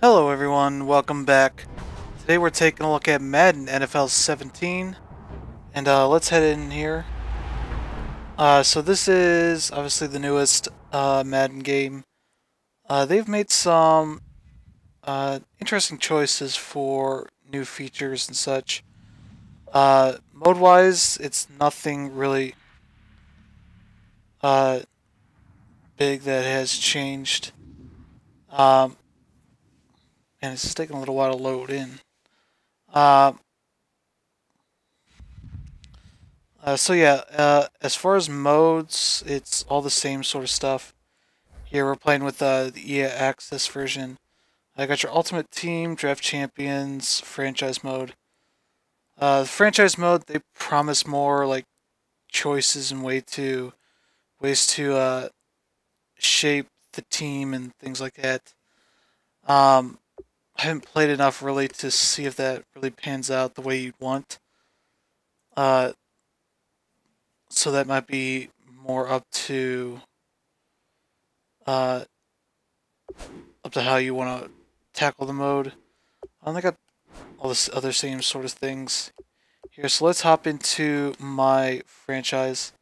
Hello everyone, welcome back. Today we're taking a look at Madden NFL 17, and let's head in here. So this is obviously the newest Madden game. They've made some interesting choices for new features and such. Mode-wise, it's nothing really big that has changed. And it's just taking a little while to load in. As far as modes, it's all the same sort of stuff. Here we're playing with the EA Access version. I got your Ultimate Team, Draft Champions, Franchise Mode. The Franchise Mode, they promise more like choices and ways to shape the team and things like that. I haven't played enough really to see if that really pans out the way you'd want. So that might be more up to how you want to tackle the mode. They got all this other same sort of things here. So let's hop into my franchise.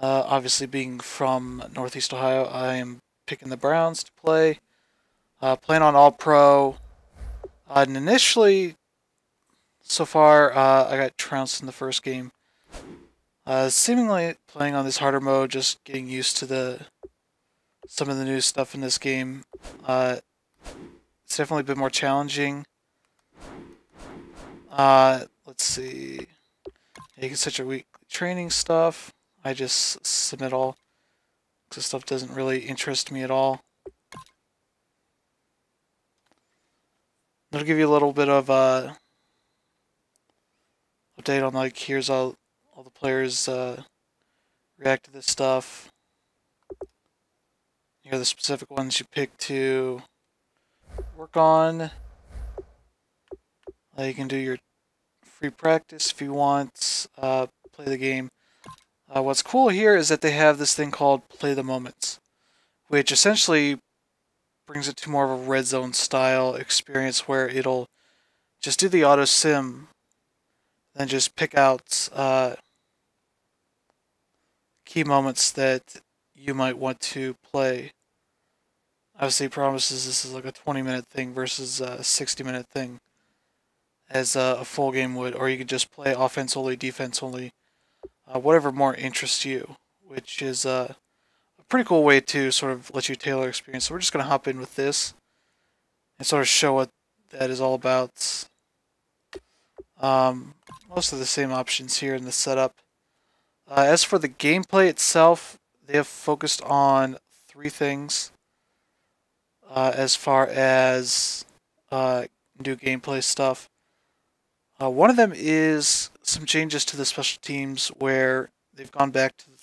Obviously, being from Northeast Ohio, I am picking the Browns to play. Playing on All Pro. And initially, so far, I got trounced in the first game. Seemingly playing on this harder mode, just getting used to some of the new stuff in this game. It's definitely been more challenging. Let's see. You can set your weekly training stuff. I just submit all. This stuff doesn't really interest me at all. It'll give you a little bit of update on like here's all the players react to this stuff. Here are the specific ones you pick to work on. You can do your free practice if you want. Play the game. What's cool here is that they have this thing called Play the Moments, which essentially brings it to more of a red zone style experience where it'll just do the auto sim, then just pick out key moments that you might want to play. Obviously, it promises this is like a 20-minute thing versus a 60-minute thing, as a full game would, or you could just play offense only, defense only, whatever more interests you, which is a pretty cool way to sort of let you tailor experience. So we're just going to hop in with this and sort of show what that is all about. Most of the same options here in the setup. As for the gameplay itself, they have focused on three things as far as new gameplay stuff. One of them is some changes to the special teams where they've gone back to the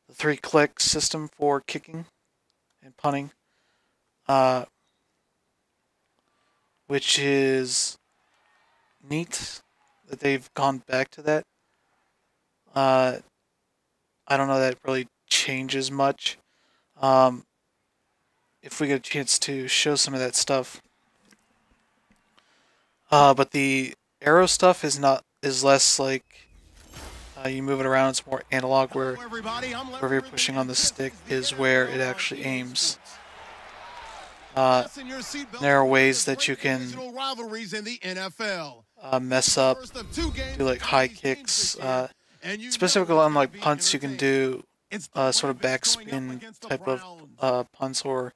three-click system for kicking and punting, which is neat that they've gone back to that. I don't know that it really changes much. If we get a chance to show some of that stuff. But the arrow stuff is less like you move it around. It's more analog, where wherever you're pushing on the stick is where it actually aims. There are ways that you can mess up, do like high kicks. Specifically on like punts, you can do sort of backspin type of punts, or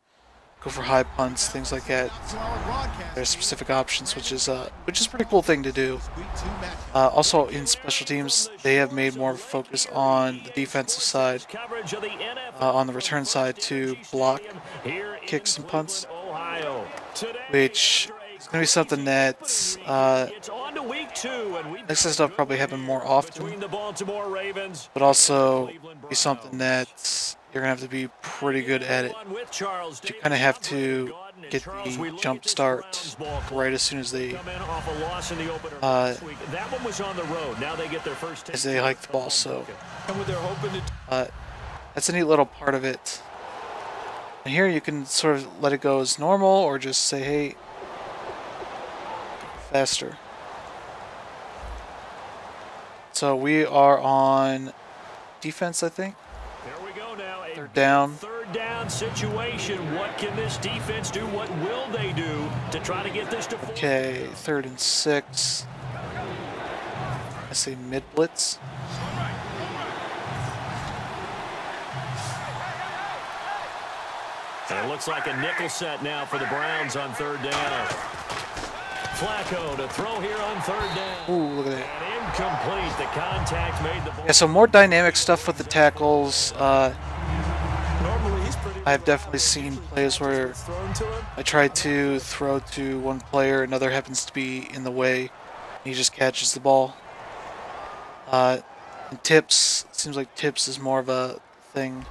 go for high punts, things like that. There's specific options, which is a pretty cool thing to do. Also, in special teams, they have made more focus on the defensive side, on the return side, to block kicks and punts, which is going to be something that next stuff probably happen more often, but also be something that you're going to have to be pretty good at it. You kind of have to get the jump start right as soon as they hike the ball. So that's a neat little part of it. And here you can sort of let it go as normal or just say, hey, faster. So we are on defense, I think. Here we go now. Third down. Third down situation. What can this defense do? What will they do to try to get this to 4? Okay, 3rd and 6. I say mid blitz. And it looks like a nickel set now for the Browns on 3rd down. Flacco to throw here on 3rd down. Ooh, look at that. And incomplete. The contact made the ball. Yeah, so more dynamic stuff with the tackles. I've definitely seen plays where I try to throw to one player, another happens to be in the way, and he just catches the ball. And tips, it seems like tips is more of a thing.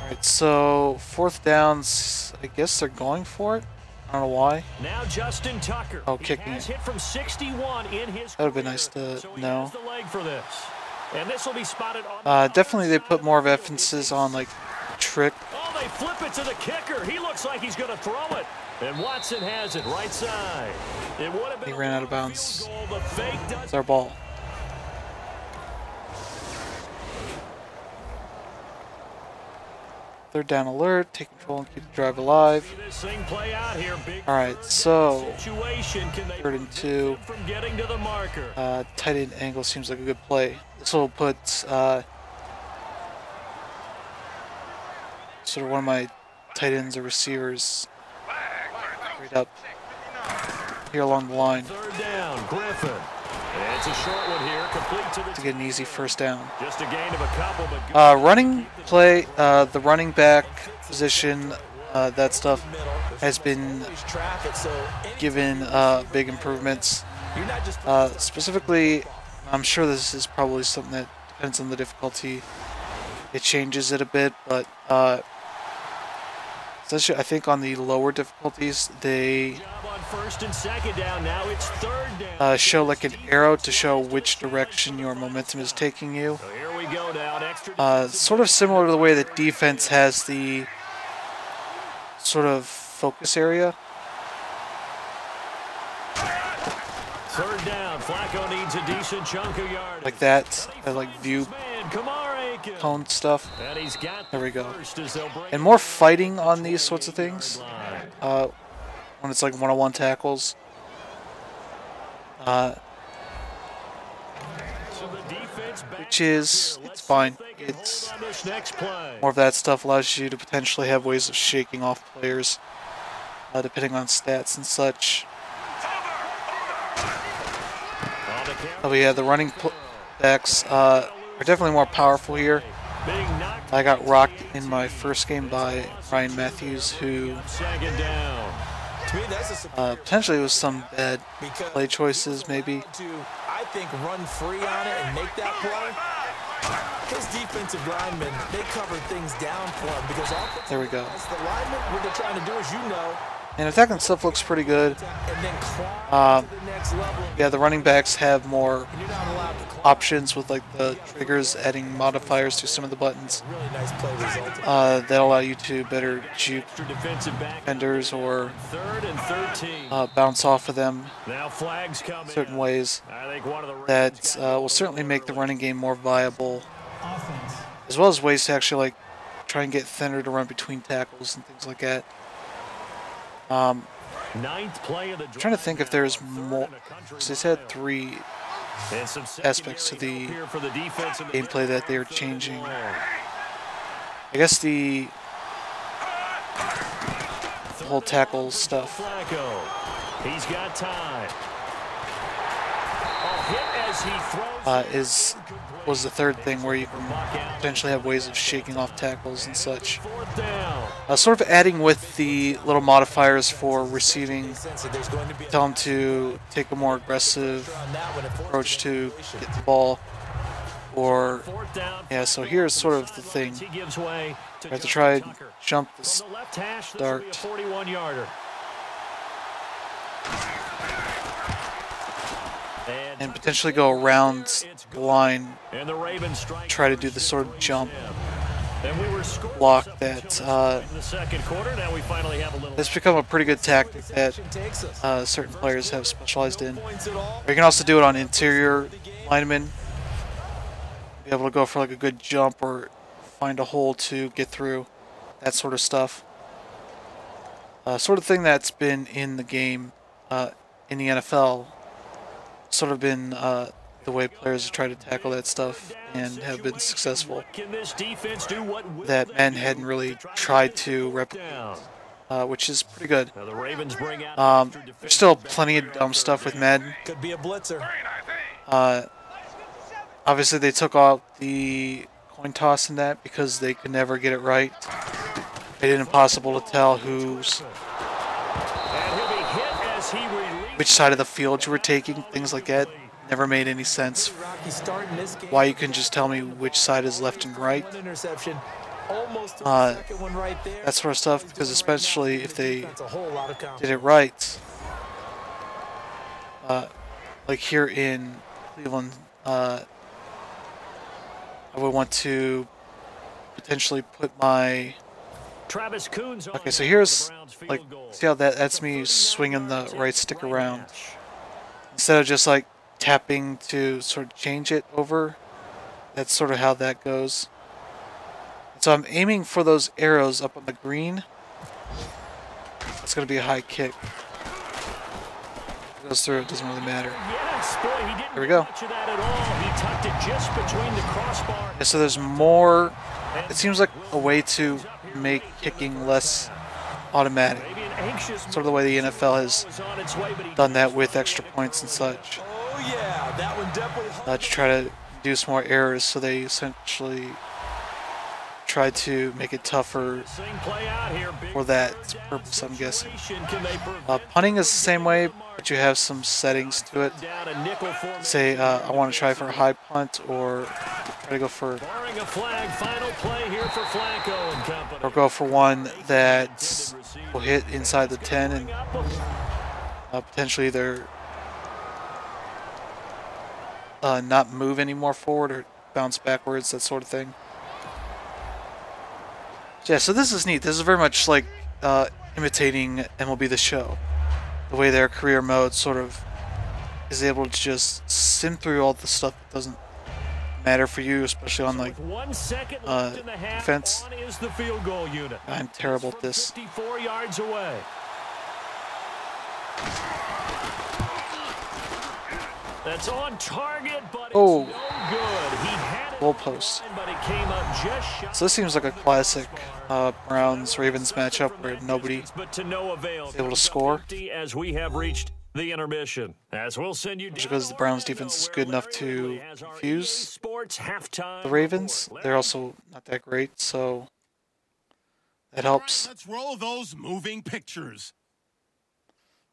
Alright, so 4th downs, I guess they're going for it. I don't know why. Now Justin Tucker. Oh, kicking it. it. Hit from 61 in his That would be nice to know. The leg for this. And this will be spotted on definitely they put more of emphasis on like trick. Oh, they flip it to the kicker. He looks like he's going to throw it. And Watson has it right side. It would have been He ran out of bounds. goal. The fake does. It's our ball. Third down alert, take control and keep the drive alive. This thing play out here. Alright, so Situation. Can they 3rd and 2. from getting to the marker? Tight end angle seems like a good play. This will put sort of one of my tight ends or receivers straight up here along the line 3rd down, Griffin. And it's a short one here, complete to the to get an easy 1st down. Just a gain of a couple, but Running play, the running back position, that stuff has been given big improvements. Specifically, I'm sure this is probably something that depends on the difficulty. It changes it a bit, but essentially, I think on the lower difficulties, they on 1st and 2nd down. Now it's 3rd down. show like an arrow to show which direction your momentum is taking you. So here we go now. An extra Sort of similar to the way that defense has the sort of focus area. 3rd down. Flacco needs a decent chunk of yardage. Like that, like view Man, Kamara Aiken. cone stuff. And he's got There we go. first as they'll break And more fighting on these sorts of things. line. When it's like one-on-one tackles. So the defense back Which is, it's fine. It's on this next play. more of that stuff allows you to potentially have ways of shaking off players, depending on stats and such. On the count. Oh yeah, the running backs are definitely more powerful here. Being knocked I got rocked in my first game by Ryan Matthews, who 2nd down. To me, that's a potentially was some bad play choices, maybe. I think run free on it and make that play. His defensive linemen, they cover things down for him because There we go. as the linemen, what they're trying to do is, And attacking stuff looks pretty good. and then climb to the next level. Yeah, the running backs have more And you're not allowed to climb. options with like the triggers, adding modifiers to some of the buttons Really nice play result. that allow you to better juke Extra defensive back. defenders or 3rd and 13. bounce off of them Now flags come certain in. ways. I think one of the That will certainly make the running game more viable, as well as ways to actually like try and get thinner to run between tackles and things like that. 9th play of the I'm trying to think if there's more, because they said 3 aspects to the gameplay that they are changing. I guess the whole tackle stuff Flacco. He's got time. Oh, hit as he throws. was the third thing where you can potentially have ways of shaking off tackles and such. 4th down. Sort of adding with the little modifiers for receiving, tell them to take a more aggressive approach to get the ball, or 4th down. yeah. So here's sort of the thing. He gives way to I have to try and Tucker. jump the From the left hash, this will be a start. 41-yarder. And potentially go around the line, And the Ravens strike try to do the sort of jump block that it's become a pretty good tactic that certain players have specialized in. Or you can also do it on interior linemen. Be able to go for like a good jump or find a hole to get through, that sort of stuff. Sort of thing that's been in the game, in the NFL, sort of been the way players have tried to tackle that stuff and have been successful. That men hadn't really tried to replicate, which is pretty good. There's still plenty of dumb stuff with men. Could be a blitzer. Obviously, they took out the coin toss in that because they could never get it right. Made it impossible to tell which side of the field you were taking, things like that. Never made any sense. Why you can just tell me which side is left and right. That sort of stuff, because especially if they did it right. Like here in Cleveland, I would want to potentially put my... Okay, so here's, like, see how that's me swinging the right stick around. Instead of just, like, tapping to sort of change it over. That's sort of how that goes. So I'm aiming for those arrows up on the green. It's going to be a high kick. If it goes through, it doesn't really matter. Here we go. Yeah, so there's more. It seems like a way to make kicking less automatic. Sort of the way the NFL has done that with extra points and such. To try to reduce more errors, so they essentially try to make it tougher for that purpose, I'm guessing. Punting is the same way, but you have some settings to it. Say I want to try for a high punt, or try to go for, one that will hit inside the 10 and potentially either not move any more forward or bounce backwards, that sort of thing. Yeah, so this is neat. This is very much like imitating MLB The Show. The way their career mode sort of is able to just sim through all the stuff that doesn't matter for you, especially on like defense. I'm terrible at this. That's on target, but oh, it's no good. He had it, goalpost. but it came up just shy. So this seems like a classic Browns-Ravens matchup where nobody is able to score. As we have reached the intermission, as we'll send you because the Browns defense is good enough to confuse the Ravens. They're also not that great, so that helps. Let's roll those moving pictures.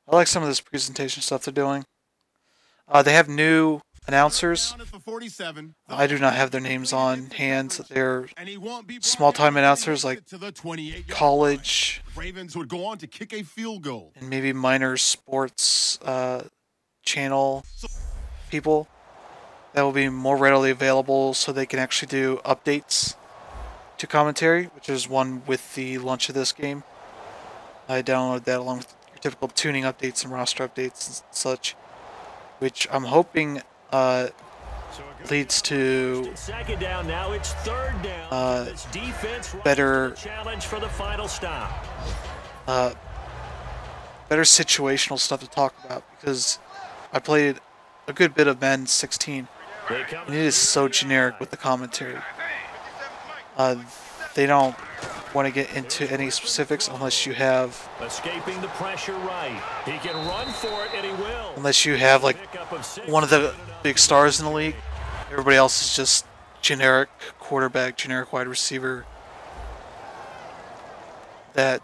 I like some of this presentation stuff they're doing. They have new announcers. I do not have their names on hand. They're small-time announcers like college and maybe minor sports channel people that will be more readily available so they can actually do updates to commentary, which is one with the launch of this game. I downloaded that along with your typical tuning updates and roster updates and such, which I'm hoping leads to better situational stuff to talk about, because I played a good bit of Madden 16 and it is so generic with the commentary. They don't want to get into any specifics unless you have unless you have like one of the big stars in the league. Everybody else is just generic quarterback, generic wide receiver, that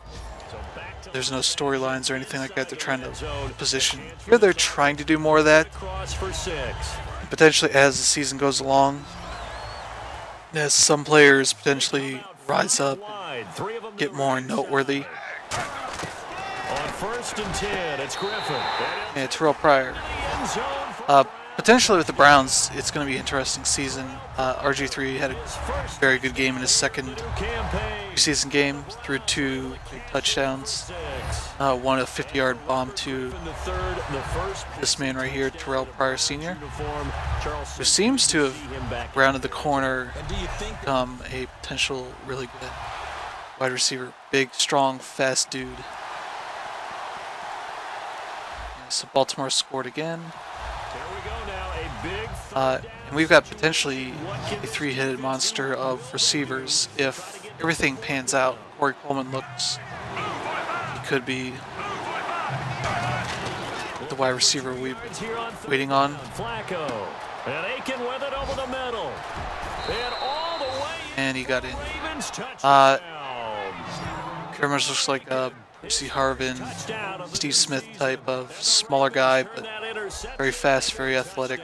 there's no storylines or anything like that. They're trying to position. Here they're trying to do more of that, potentially as the season goes along, as some players potentially rise up and get more noteworthy. On 1st and 10, it's Griffin. Yeah, Terrell Pryor. potentially with the Browns, it's going to be an interesting season. RG3 had a very good game in his second preseason game, threw 2 big touchdowns. One a 50-yard bomb to this man right here, Terrell Pryor Sr., who seems to have rounded the corner, become a potential really good wide receiver. Big, strong, fast dude. So Baltimore scored again. And we've got potentially a 3-headed monster of receivers if everything pans out. Corey Coleman looks, he could be the wide receiver we've been waiting on. And he got in. Very much looks like a Percy Harvin, Steve Smith type of smaller guy, but very fast, very athletic.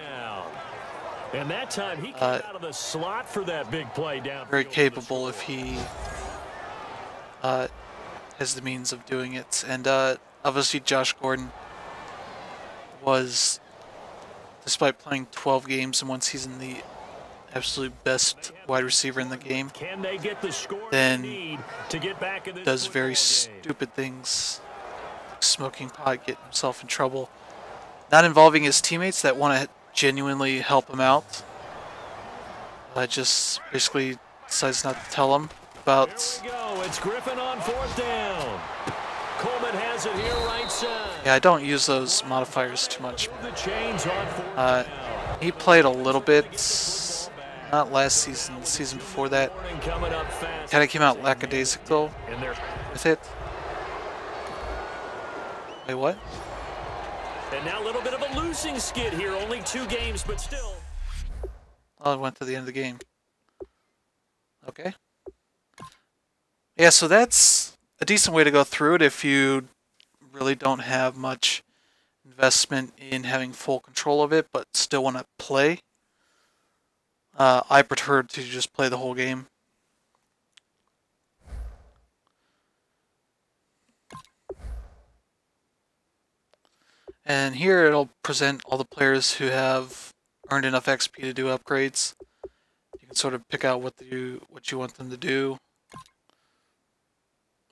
And that time he came out of the slot for that big play down. Very capable if he has the means of doing it. And obviously Josh Gordon was, despite playing 12 games in one season, the absolute best wide receiver in the game. Can they get the score then to get back in this does very stupid things, like smoking pot, get himself in trouble, not involving his teammates that want to genuinely help him out. Just basically decides not to tell him about. There we go. It's Griffin on 4th down. Coleman has it here right side. Yeah, I don't use those modifiers too much. The chains on 4th down. He played a little bit, not last season, the season before that. Kind of came out lackadaisical with it. Wait, what? And now a little bit of a losing skid here. Only 2 games, but still. Oh, it went to the end of the game. Okay. Yeah, so that's a decent way to go through it if you really don't have much investment in having full control of it, but still want to play. I prefer to just play the whole game. And here it'll present all the players who have earned enough XP to do upgrades. You can sort of pick out what you want them to do.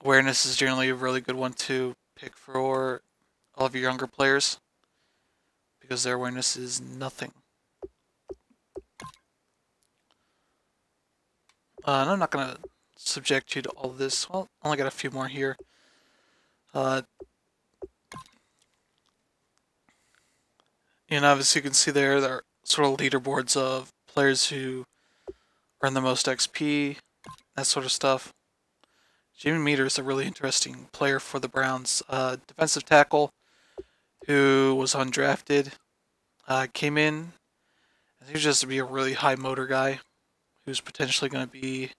Awareness is generally a really good one to pick for all of your younger players, because their awareness is nothing. And I'm not going to subject you to all of this. Well, I only got a few more here. And obviously you can see there are sort of leaderboards of players who earn the most XP, that sort of stuff. Jamie Meter is a really interesting player for the Browns. Defensive tackle who was undrafted, came in. I think just to be a really high motor guy who's potentially going to be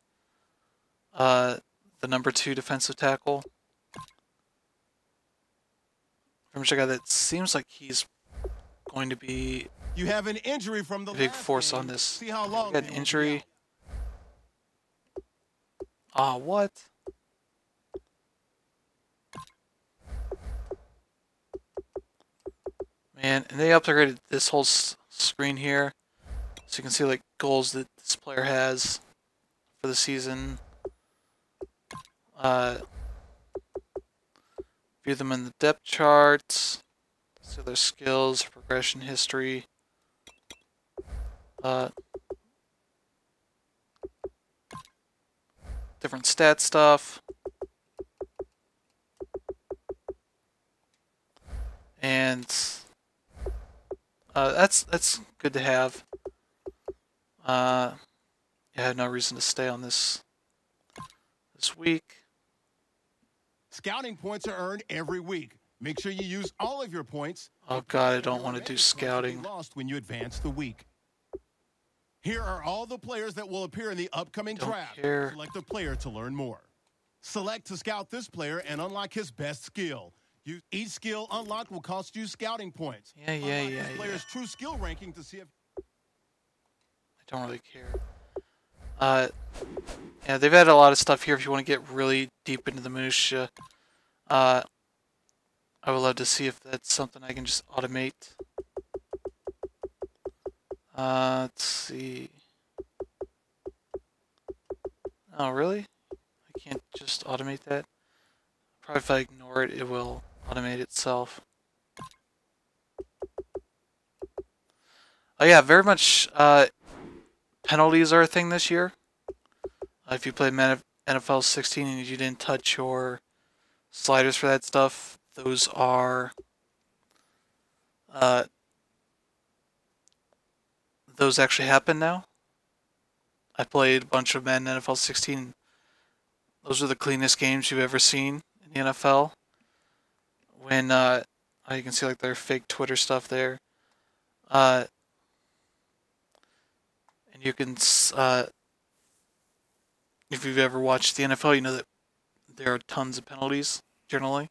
the number 2 defensive tackle. Very much a guy that seems like he's going to be you have an injury from the a big force on this. See how long got an injury. What? Man, and they upgraded this whole screen here, so you can see like goals that this player has for the season. View them in the depth charts. See their skills, progression history. Different stat stuff. And that's good to have. I have no reason to stay on this week. Scouting points are earned every week. Make sure you use all of your points. Oh God, I don't want to do scouting. Lost when you advance the week. Here are all the players that will appear in the upcoming draft. Select a player to learn more. Select to scout this player and unlock his best skill. Each skill unlocked will cost you scouting points. Yeah. Player's true skill ranking to see if. I don't really care. Yeah, they've added a lot of stuff here if you want to get really deep into the minutia. I would love to see if that's something I can just automate. Let's see. Oh, really? I can't just automate that? Probably if I ignore it, it will automate itself. Oh yeah, very much penalties are a thing this year. If you play NFL 16 and you didn't touch your sliders for that stuff, those are those actually happen now. I played a bunch of Madden NFL 16. Those are the cleanest games you've ever seen in the NFL. When you can see like their fake Twitter stuff there. And you can, if you've ever watched the NFL, you know that there are tons of penalties, generally.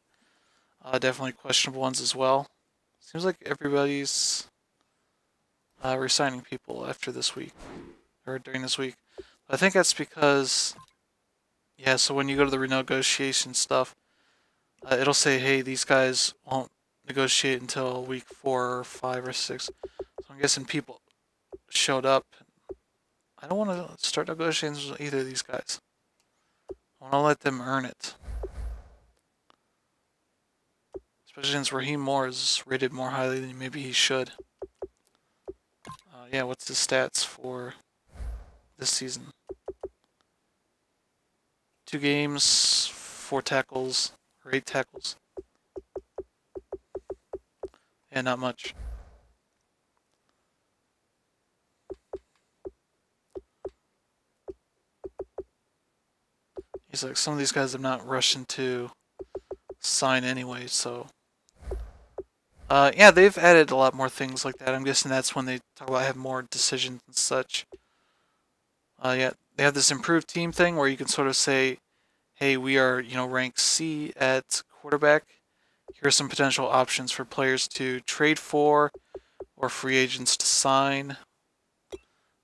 Definitely questionable ones as well. Seems like everybody's resigning people after this week, or during this week. I think that's because, yeah, so when you go to the renegotiation stuff, it'll say, hey, these guys won't negotiate until week 4 or 5 or 6. So I'm guessing people showed up. I don't want to start negotiations with either of these guys. I want to let them earn it. Especially since Raheem Moore is rated more highly than maybe he should. Yeah, what's his stats for this season? 2 games, 4 tackles, or 8 tackles. Yeah, not much. He's like, some of these guys I'm not rushing to sign anyway, so... yeah, they've added a lot more things like that. I'm guessing that's when they talk about having more decisions and such. Yeah, they have this improved team thing where you can sort of say, hey, we are, rank C at quarterback. Here are some potential options for players to trade for or free agents to sign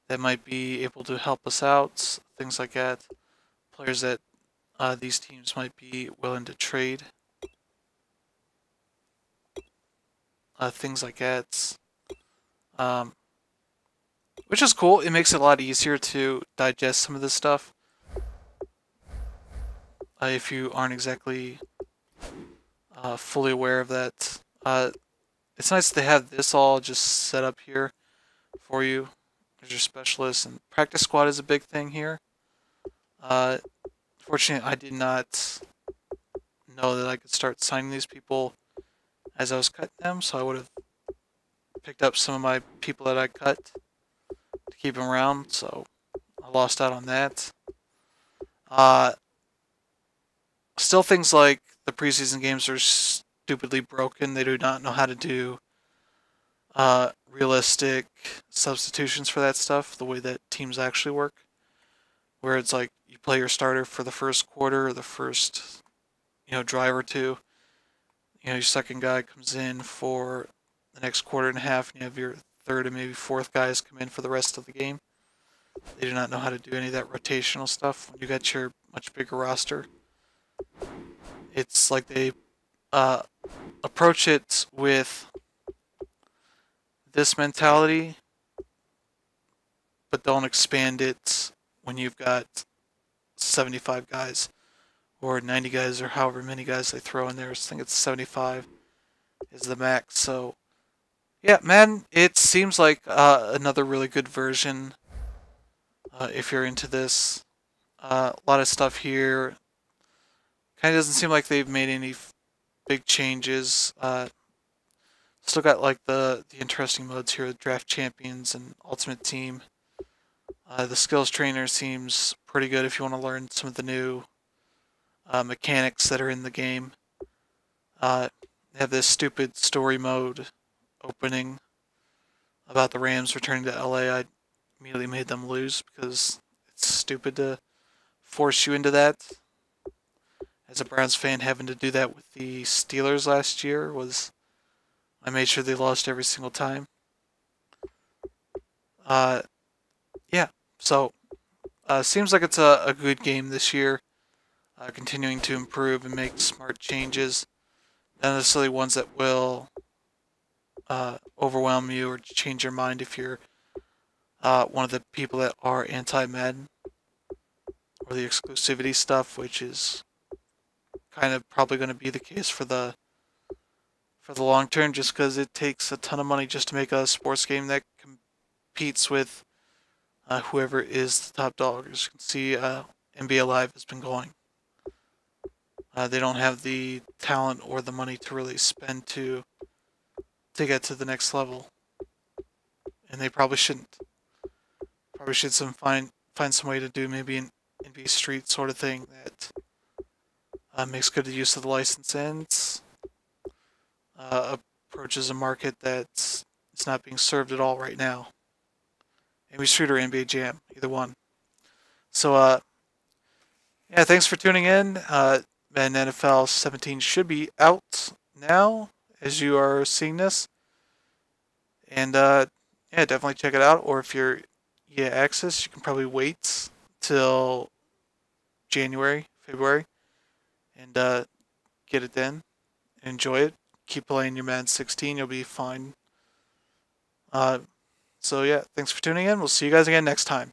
that might be able to help us out. Things like that. Players that these teams might be willing to trade. Things like that. Which is cool. It makes it a lot easier to digest some of this stuff. If you aren't exactly fully aware of that. It's nice to have this all just set up here for you. There's your specialist, and practice squad is a big thing here. Fortunately, I did not know that I could start signing these people as I was cutting them, so I would have picked up some of my people that I cut to keep them around, so I lost out on that. Still, things like the preseason games are stupidly broken. They do not know how to do realistic substitutions for that stuff, the way that teams actually work. Where it's like you play your starter for the first quarter or the first, drive or two. Your second guy comes in for the next quarter and a half, and you have your third and maybe fourth guys come in for the rest of the game. They do not know how to do any of that rotational stuff. When you got your much bigger roster, it's like they approach it with this mentality, but don't expand it when you've got 75 guys or 90 guys or however many guys they throw in there. I think it's 75 is the max. So, yeah, man, it seems like another really good version if you're into this. A lot of stuff here. Kind of doesn't seem like they've made any big changes. Still got like the interesting modes here, Draft Champions and Ultimate Team. The Skills Trainer seems pretty good if you want to learn some of the new mechanics that are in the game. They have this stupid story mode opening about the Rams returning to LA. I immediately made them lose because it's stupid to force you into that. As a Browns fan, having to do that with the Steelers last year I made sure they lost every single time. Yeah, so seems like it's a good game this year. Continuing to improve and make smart changes. Not necessarily ones that will overwhelm you or change your mind if you're one of the people that are anti-Madden or the exclusivity stuff, which is kind of probably going to be the case for the long term, just because it takes a ton of money just to make a sports game that competes with whoever is the top dog. As you can see, NBA Live has been going. They don't have the talent or the money to really spend to get to the next level, and they probably shouldn't. Probably should find some way to do maybe an NBA Street sort of thing that makes good use of the license and approaches a market that's not being served at all right now. NBA Street or NBA Jam, either one. So, yeah, thanks for tuning in. Madden NFL 17 should be out now as you are seeing this. And, yeah, definitely check it out. Or if you're EA Access, you can probably wait till January, February, and get it then. Enjoy it. Keep playing your Madden 16. You'll be fine. So, yeah, thanks for tuning in. We'll see you guys again next time.